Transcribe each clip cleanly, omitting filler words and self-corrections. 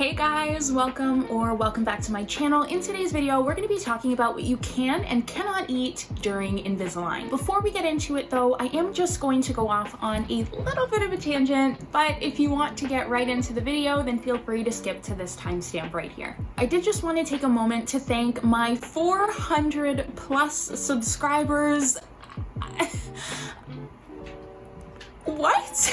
Hey guys, welcome back to my channel. In today's video, we're going to be talking about what you can and cannot eat during Invisalign. Before we get into it though, I am just going to go off on a little bit of a tangent, but if you want to get right into the video, then feel free to skip to this timestamp right here. I did just want to take a moment to thank my 400 plus subscribers. What?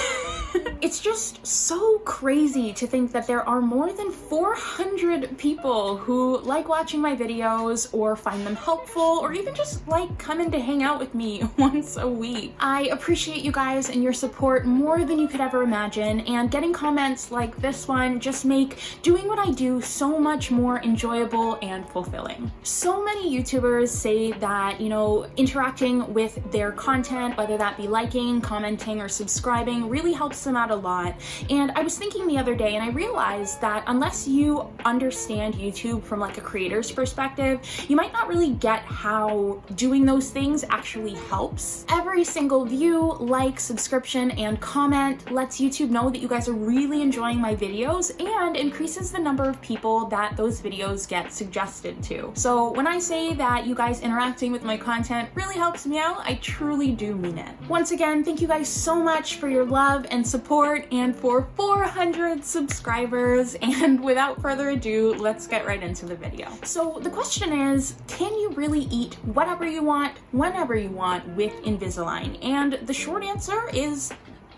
It's just so crazy to think that there are more than 400 people who like watching my videos or find them helpful or even just like coming to hang out with me once a week. I appreciate you guys and your support more than you could ever imagine, and getting comments like this one just make doing what I do so much more enjoyable and fulfilling. So many YouTubers say that, you know, interacting with their content, whether that be liking, commenting, or subscribing, really helps them out a lot. And I was thinking the other day and I realized that unless you understand YouTube from like a creator's perspective, you might not really get how doing those things actually helps. Every single view, like, subscription, and comment lets YouTube know that you guys are really enjoying my videos and increases the number of people that those videos get suggested to. So when I say that you guys interacting with my content really helps me out, I truly do mean it. Once again, thank you guys so much for your love and support and for 400 subscribers. And without further ado, let's get right into the video. So the question is, can you really eat whatever you want, whenever you want with Invisalign? And the short answer is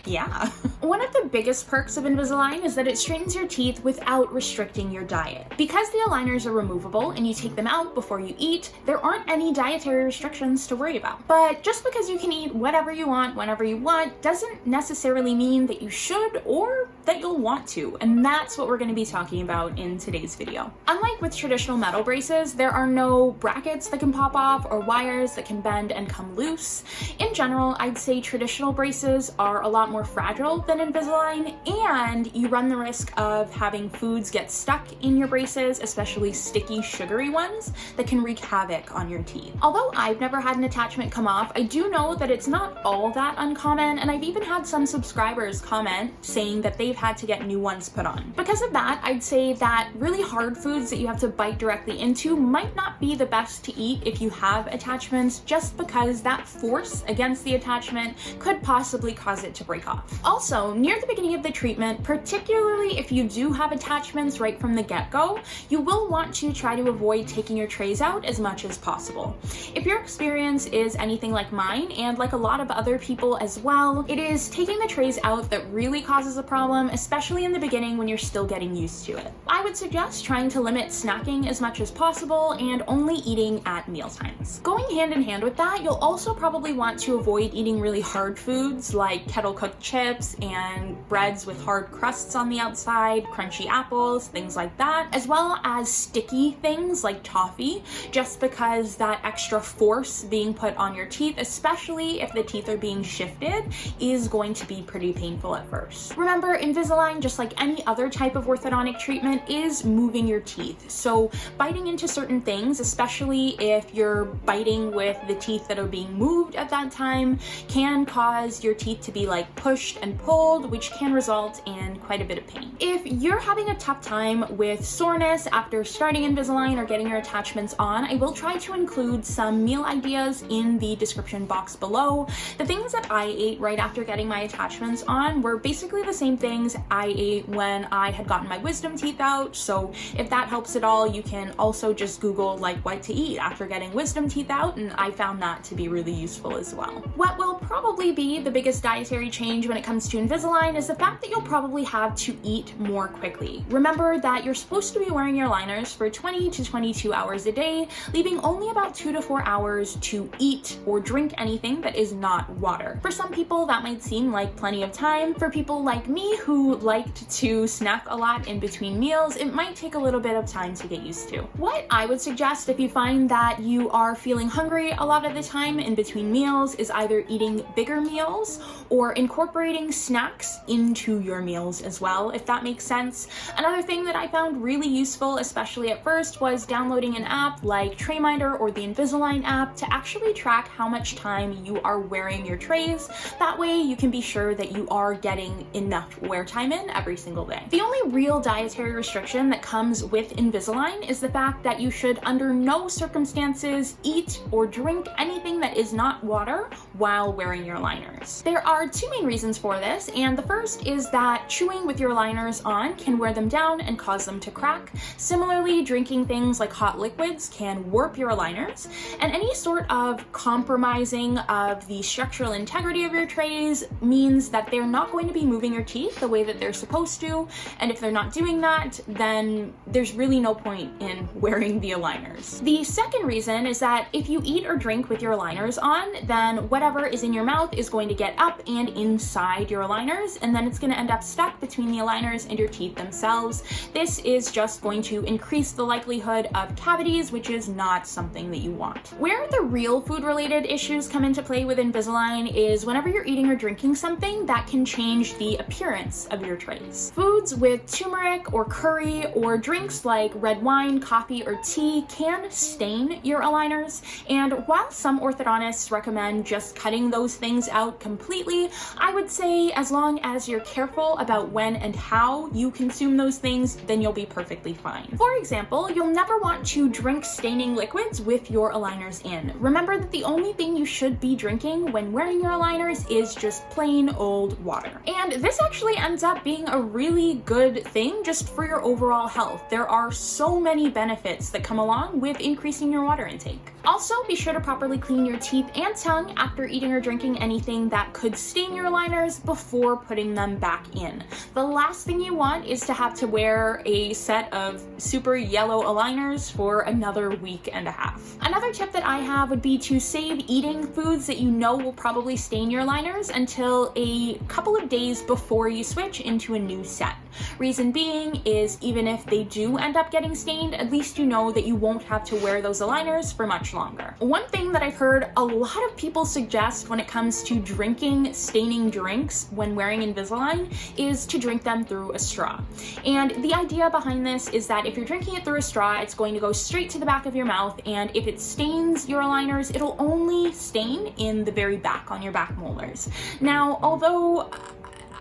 yeah. One of the biggest perks of Invisalign is that it straightens your teeth without restricting your diet. Because the aligners are removable and you take them out before you eat, there aren't any dietary restrictions to worry about. But just because you can eat whatever you want, whenever you want, doesn't necessarily mean that you should or that you'll want to. And that's what we're going to be talking about in today's video. Unlike with traditional metal braces, there are no brackets that can pop off or wires that can bend and come loose. In general, I'd say traditional braces are a lot more fragile than Invisalign, and you run the risk of having foods get stuck in your braces, especially sticky, sugary ones that can wreak havoc on your teeth. Although I've never had an attachment come off, I do know that it's not all that uncommon, and I've even had some subscribers comment saying that they've had to get new ones put on. Because of that, I'd say that really hard foods that you have to bite directly into might not be the best to eat if you have attachments, just because that force against the attachment could possibly cause it to break off. Also, near the beginning of the treatment, particularly if you do have attachments right from the get-go, you will want to try to avoid taking your trays out as much as possible. If your experience is anything like mine, and like a lot of other people as well, it is taking the trays out that really causes a problem, especially in the beginning when you're still getting used to it. I would suggest trying to limit snacking as much as possible and only eating at mealtimes. Going hand in hand with that, you'll also probably want to avoid eating really hard foods like kettle-cooked chips and breads with hard crusts on the outside, crunchy apples, things like that, as well as sticky things like toffee, just because that extra force being put on your teeth, especially if the teeth are being shifted, is going to be pretty painful at first. Remember, Invisalign, just like any other type of orthodontic treatment, is moving your teeth. So biting into certain things, especially if you're biting with the teeth that are being moved at that time, can cause your teeth to be like pushed and pulled, which can result in quite a bit of pain. If you're having a tough time with soreness after starting Invisalign or getting your attachments on, I will try to include some meal ideas in the description box below. The things that I ate right after getting my attachments on were basically the same things I ate when I had gotten my wisdom teeth out, so if that helps at all, you can also just Google like what to eat after getting wisdom teeth out, and I found that to be really useful as well. What will probably be the biggest dietary change when it comes to Invisalign is the fact that you'll probably have to eat more quickly. Remember that you're supposed to be wearing your liners for 20 to 22 hours a day, leaving only about 2 to 4 hours to eat or drink anything that is not water. For some people, that might seem like plenty of time. For people like me who liked to snack a lot in between meals, it might take a little bit of time to get used to. What I would suggest if you find that you are feeling hungry a lot of the time in between meals is either eating bigger meals or incorporating incorporating snacks into your meals as well, if that makes sense. Another thing that I found really useful, especially at first, was downloading an app like TrayMinder or the Invisalign app to actually track how much time you are wearing your trays. That way you can be sure that you are getting enough wear time in every single day. The only real dietary restriction that comes with Invisalign is the fact that you should under no circumstances eat or drink anything that is not water while wearing your aligners. There are two main reasons for this, and the first is that chewing with your aligners on can wear them down and cause them to crack. Similarly, drinking things like hot liquids can warp your aligners, and any sort of compromising of the structural integrity of your trays means that they're not going to be moving your teeth the way that they're supposed to, and if they're not doing that, then there's really no point in wearing the aligners. The second reason is that if you eat or drink with your aligners on, then whatever is in your mouth is going to get up and inside your aligners, and then it's going to end up stuck between the aligners and your teeth themselves. This is just going to increase the likelihood of cavities, which is not something that you want. Where the real food-related issues come into play with Invisalign is whenever you're eating or drinking something that can change the appearance of your trays. Foods with turmeric or curry or drinks like red wine, coffee, or tea can stain your aligners, and while some orthodontists recommend just cutting those things out completely, I would say as long as you're careful about when and how you consume those things, then you'll be perfectly fine. For example, you'll never want to drink staining liquids with your aligners in. Remember that the only thing you should be drinking when wearing your aligners is just plain old water. And this actually ends up being a really good thing just for your overall health. There are so many benefits that come along with increasing your water intake. Also, be sure to properly clean your teeth and tongue after eating or drinking anything that could stain your aligners before putting them back in. The last thing you want is to have to wear a set of super yellow aligners for another week and a half. Another tip that I have would be to save eating foods that you know will probably stain your aligners until a couple of days before you switch into a new set. Reason being is even if they do end up getting stained, at least you know that you won't have to wear those aligners for much longer. One thing that I've heard a lot of people suggest when it comes to drinking staining drinks when wearing Invisalign is to drink them through a straw. And the idea behind this is that if you're drinking it through a straw, it's going to go straight to the back of your mouth, and if it stains your aligners, it'll only stain in the very back on your back molars. Now, although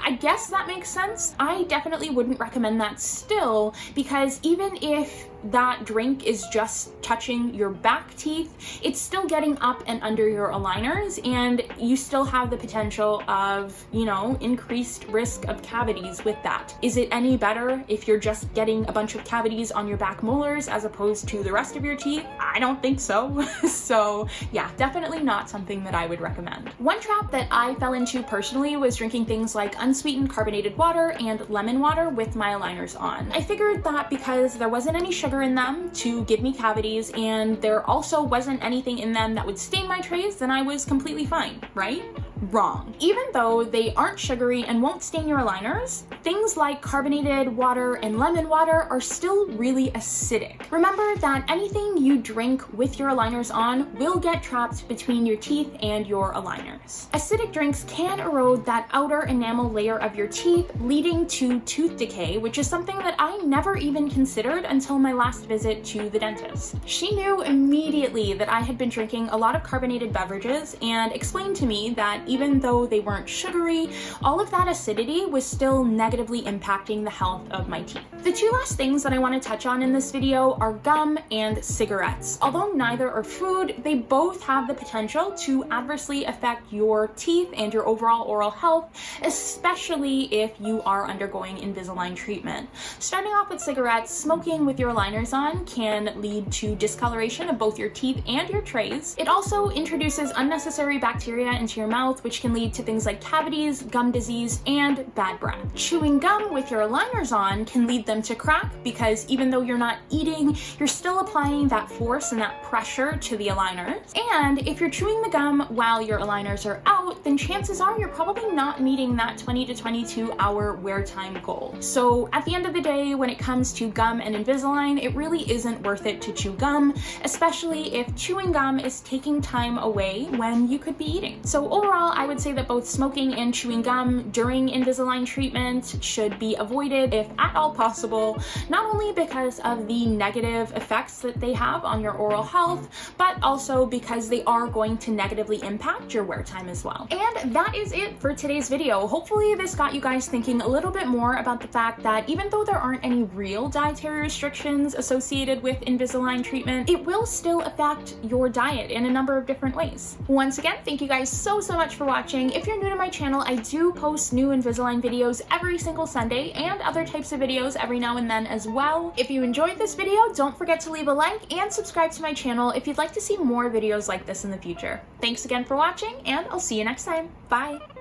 I guess that makes sense, I definitely wouldn't recommend that still, because even if that drink is just touching your back teeth, it's still getting up and under your aligners, and you still have the potential of, you know, increased risk of cavities with that. Is it any better if you're just getting a bunch of cavities on your back molars as opposed to the rest of your teeth? I don't think so. So yeah, definitely not something that I would recommend. One trap that I fell into personally was drinking things like unsweetened carbonated water and lemon water with my aligners on. I figured that because there wasn't any sugar in them to give me cavities, and there also wasn't anything in them that would stain my trays, then I was completely fine, right? Wrong. Even though they aren't sugary and won't stain your aligners, things like carbonated water and lemon water are still really acidic. Remember that anything you drink with your aligners on will get trapped between your teeth and your aligners. Acidic drinks can erode that outer enamel layer of your teeth, leading to tooth decay, which is something that I never even considered until my last visit to the dentist. She knew immediately that I had been drinking a lot of carbonated beverages and explained to me that even though they weren't sugary, all of that acidity was still negatively impacting the health of my teeth. The two last things that I want to touch on in this video are gum and cigarettes. Although neither are food, they both have the potential to adversely affect your teeth and your overall oral health, especially if you are undergoing Invisalign treatment. Starting off with cigarettes, smoking with your aligners on can lead to discoloration of both your teeth and your trays. It also introduces unnecessary bacteria into your mouth, which can lead to things like cavities, gum disease, and bad breath. Chewing chewing gum with your aligners on can lead them to crack because even though you're not eating, you're still applying that force and that pressure to the aligners. And if you're chewing the gum while your aligners are out, then chances are you're probably not meeting that 20 to 22 hour wear time goal. So at the end of the day, when it comes to gum and Invisalign, it really isn't worth it to chew gum, especially if chewing gum is taking time away when you could be eating. So overall, I would say that both smoking and chewing gum during Invisalign treatment should be avoided if at all possible, not only because of the negative effects that they have on your oral health, but also because they are going to negatively impact your wear time as well. And that is it for today's video. Hopefully this got you guys thinking a little bit more about the fact that even though there aren't any real dietary restrictions associated with Invisalign treatment, it will still affect your diet in a number of different ways. Once again, thank you guys so much for watching. If you're new to my channel, I do post new Invisalign videos every single Sunday and other types of videos every now and then as well. If you enjoyed this video, don't forget to leave a like and subscribe to my channel if you'd like to see more videos like this in the future. Thanks again for watching, and I'll see you next time. Bye!